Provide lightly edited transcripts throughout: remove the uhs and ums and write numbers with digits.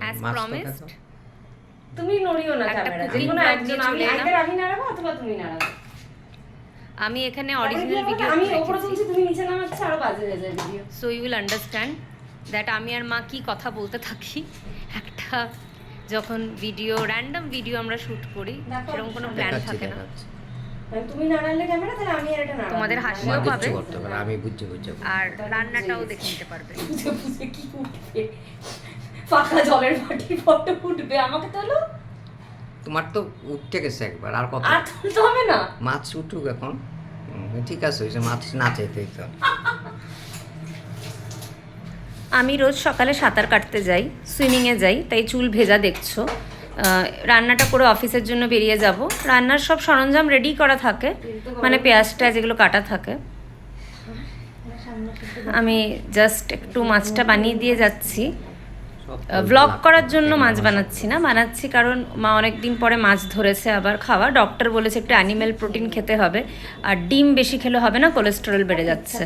As promised তুমি নড়িও না একটা ক্যামেরা, cooking যেকোনো vlog একজন, নিয়ে আমি চলে এলাম। আইদার আমি নাড়াবো অথবা তুমি নাড়াবে। আমি এখানে অরিজিনাল ভিডিও আমি উপরে তুলছি, তুমি নিচে নামাচ্ছ, আরো বাজে হয়ে যায় video. So you will understand that আমি আর মা কি কথা বলতে থাকি একটা যখন ভিডিও র্যান্ডম ভিডিও আমরা শ্যুট করি, সেরকম কোনো প্ল্যান থাকে না। তুমি নাড়ালে ক্যামেরা, তাহলে আমি আর এটা নাড়াবো। তোমাদের হাসিও পাবে আমি বুঝতে বুঝতে আর রান্নাটাও দেখে নিতে পারবে। বুঝে বুঝে কি উঠবে, ফাঁকা জলের বাটির ফটো উঠবে, আমাকে তোলো। তোমার তো উঠতে গেছে একবার, আর কত আর তুলতে হবে না। মাছ উঠুক এখন। ঠিক আছে, ওই যে মাছ না চাইতেই তো। আমি রোজ সকালে সাঁতার কাটতে যাই, সুইমিংয়ে যাই, তাই চুল ভেজা দেখছো। রান্নাটা করে অফিসের জন্য বেরিয়ে যাব। রান্নার সব সরঞ্জাম রেডি করা থাকে, মানে পেঁয়াজ টেয়াজ যেগুলো কাটা থাকে। আমি জাস্ট একটু মাছটা বানিয়ে দিয়ে যাচ্ছি। ব্লগ করার জন্য মাছ বানাচ্ছি না, বানাচ্ছি কারণ মা অনেক দিন পরে মাছ ধরেছে আবার খাওয়া। ডক্টর বলেছে একটু অ্যানিম্যাল প্রোটিন খেতে হবে, আর ডিম বেশি খেলে হবে না, কোলেস্টেরল বেড়ে যাচ্ছে।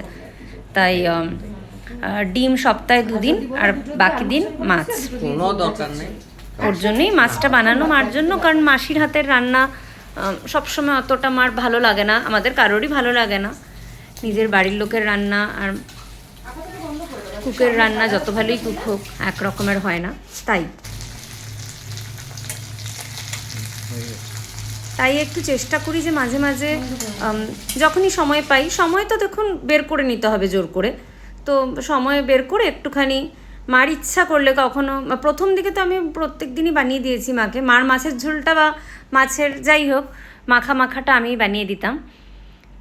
তাই ডিম সপ্তাহে 2 দিন আর বাকি দিন মাছ। কোনো দরকার নেই, ওর জন্যই মাছটা বানানো মার জন্য, কারণ মাসির হাতের রান্না সবসময় অতটা মার ভালো লাগে না, আমাদের কারোরই ভালো লাগে না। নিজের বাড়ির লোকের রান্না আর কুকের রান্না যত ভালোই কুক হোক এক রকমের হয় না। তাই একটু চেষ্টা করি যে মাঝে মাঝে যখনই সময় পাই, সময় তো দেখুন বের করে নিতে হবে জোর করে, তো সময় বের করে একটুখানি মার ইচ্ছা করলে কখনো, প্রথম দিকে তো আমি প্রত্যেক দিনই বানিয়ে দিয়েছি মাকে, মার মাছের ঝোলটা বা মাছের যাই হোক মাখাটা আমিই বানিয়ে দিতাম।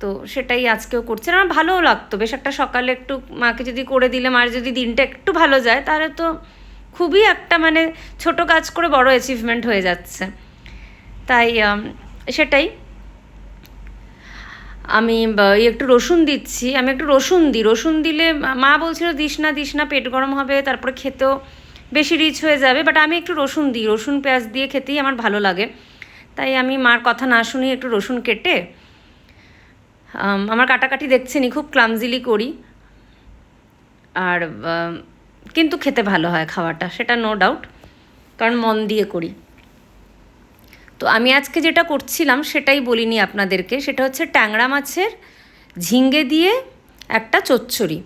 তো সেটাই আজকেও করছি, আর আমার ভালোও লাগতো বেশ। একটা সকালে একটু মাকে যদি করে দিলে, মার যদি দিনটা একটু ভালো যায়, তাহলে তো খুবই একটা মানে ছোট কাজ করে বড় অ্যাচিভমেন্ট হয়ে যাচ্ছে। তাই সেটাই আমি একটু রসুন দিচ্ছি। আমি একটু রসুন দিলে মা বলছিল দিস না পেট গরম হবে, তারপরে খেতেও বেশি রিচ হয়ে যাবে, বাট আমি একটু রসুন দিই, রসুন পেঁয়াজ দিয়ে খেতেই আমার ভালো লাগে। তাই আমি মার কথা না শুনি একটু রসুন কেটে, আমার কাটাকাটি দেখছেনই খুব ক্লামজিলি করি, আর কিন্তু খেতে ভালো হয় খাওয়াটা, সেটা নো ডাউট, কারণ মন দিয়ে করি। তো আমি আজকে যেটা করছিলাম সেটাই বলিনি আপনাদেরকে, সেটা হচ্ছে ট্যাংরা মাছের ঝিঙ্গে দিয়ে একটা চচ্চড়ি।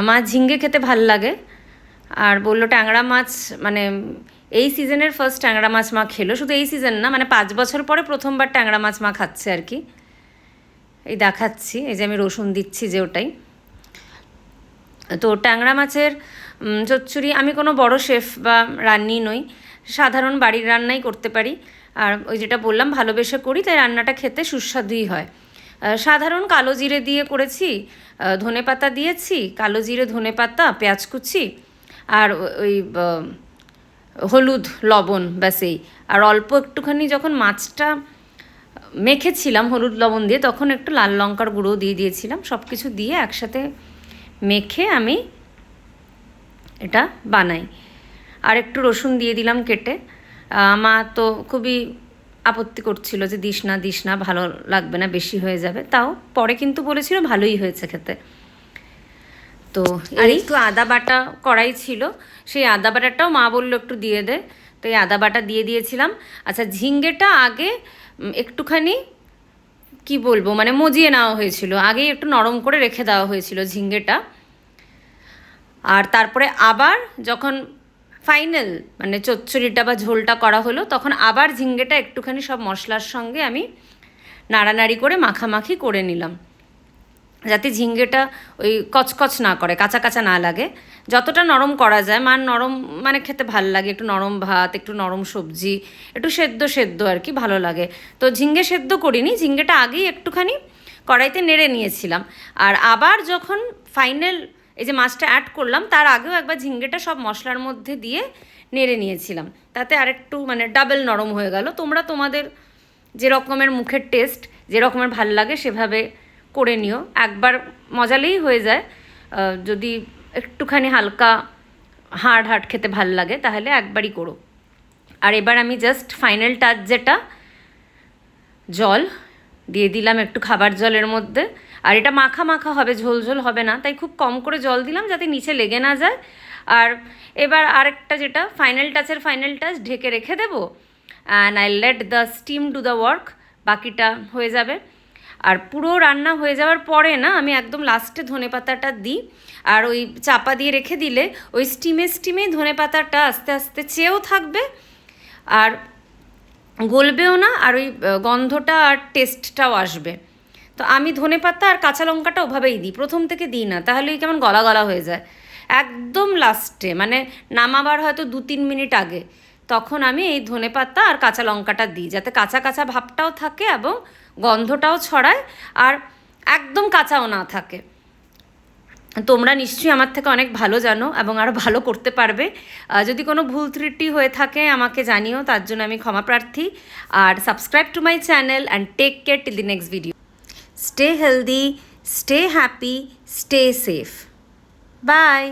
মা ঝিঙ্গে খেতে ভাল লাগে, আর বললো ট্যাংরা মাছ মানে এই সিজনের ফার্স্ট ট্যাংরা মাছ মা খেলো। শুধু এই সিজন না, মানে 5 বছর পরে প্রথমবার ট্যাংরা মাছ মা খাচ্ছে আর কি। এই দেখাচ্ছি, এই যে আমি রসুন দিচ্ছি যে ওটাই। তো ট্যাংরা মাছের চচ্চড়ি, আমি কোনো বড় শেফ বা রান্নি নই, সাধারণ বাড়ির রান্নাই করতে পারি। আর ওই যেটা বললাম ভালোবেসে করি, তাই রান্নাটা খেতে সুস্বাদুই হয়। সাধারণ কালো জিরে দিয়ে করেছি, ধনেপাতা দিয়েছি, কালো জিরে ধনেপাতা পেঁয়াজ কুচি আর ওই হলুদ লবণ, ব্যাস এই। আর অল্প একটুখানি যখন মাছটা মেখেছিলাম হলুদ লবণ দিয়ে, তখন একটু লাল লঙ্কার গুঁড়ো দিয়ে দিয়েছিলাম। সব কিছু দিয়ে একসাথে মেখে আমি এটা বানাই। আর একটু রসুন দিয়ে দিলাম কেটে। মা তো খুবই আপত্তি করছিল যে দিস না ভালো লাগবে না, বেশি হয়ে যাবে। তাও পরে কিন্তু বলেছিল ভালোই হয়েছে খেতে। তো আর একটু আদা বাটা কড়াই ছিল, সেই আদা বাটাটাও মা বললো একটু দিয়ে দে, তো এই আদা বাটা দিয়ে দিয়েছিলাম। আচ্ছা, ঝিঙ্গেটা আগে একটুখানি কি বলবো মানে মজিয়ে নেওয়া হয়েছিল, আগেই একটু নরম করে রেখে দেওয়া হয়েছিল ঝিঙ্গেটা। আর তারপরে আবার যখন ফাইনাল মানে চচ্চড়িটা বা ঝোলটা করা হলো, তখন আবার ঝিঙ্গেটা একটুখানি সব মশলার সঙ্গে আমি নাড়ানাড়ি করে মাখামাখি করে নিলাম, যাতে ঝিঙ্গেটা ওই কচকচ না করে, কাঁচা কাঁচা না লাগে, যতটা নরম করা যায়। মার নরম মানে খেতে ভাল লাগে, একটু নরম ভাত, একটু নরম সবজি, একটু সেদ্ধ আর কি ভালো লাগে। তো ঝিঙ্গে সেদ্ধ করিনি, ঝিঙ্গেটা আগেই একটুখানি কড়াইতে নেড়ে নিয়েছিলাম। আর আবার যখন ফাইনাল এই যে মাছটা অ্যাড করলাম, তার আগেও একবার ঝিঙ্গেটা সব মশলার মধ্যে দিয়ে নেড়ে নিয়েছিলাম, তাতে আরেকটু মানে ডাবল নরম হয়ে গেল। তোমরা তোমাদের যে রকমের মুখের টেস্ট, যে রকমের ভাল লাগে সেভাবে করে নিও। একবার মজালেই হয়ে যায়, যদি একটুখানি হালকা হার্ড খেতে ভাল লাগে তাহলে একবারই করো। আর এবার আমি জাস্ট ফাইনাল টাচ যেটা, জল দিয়ে দিলাম একটু খাবার জলের মধ্যে। আর এটা মাখা হবে, ঝোল হবে না, তাই খুব কম করে জল দিলাম যাতে নিচে লেগে না যায়। আর এবার আরেকটা যেটা ফাইনাল টাচ ঢেকে রেখে দেবো, and I let the steam do the work, বাকিটা হয়ে যাবে। আর পুরো রান্না হয়ে যাওয়ার পরে না আমি একদম লাস্টে ধনেপাতাটা দিই, আর ওই চাপা দিয়ে রেখে দিলে ওই স্টিমেই ধনেপাতাটা আস্তে আস্তে চেয়েও থাকবে আর গলবেও না, আর ওই গন্ধটা আর টেস্টটাও আসবে। তো আমি ধনেপাতা আর কাঁচা লঙ্কাটা ওভাবেই দিই, প্রথম থেকে দিই না, তাহলে ওই কেমন গলা গলা হয়ে যায়। একদম লাস্টে মানে নামাবার হয়তো 2-3 মিনিট আগে তখন আমি এই ধনেপাতা আর কাঁচা লঙ্কাটা দিই, যাতে কাঁচা কাঁচা ভাবটাও থাকে এবং গন্ধটাও ছড়ায় আর একদম কাঁচাও না থাকে। তোমরা নিশ্চয়ই আমার থেকে অনেক ভালো জানো এবং আরও ভালো করতে পারবে। যদি কোনো ভুল ত্রুটি হয়ে থাকে আমাকে জানিও, তার জন্য আমি ক্ষমা প্রার্থী। আর subscribe to my channel and take care till the next video. Stay healthy, stay happy, stay safe. By.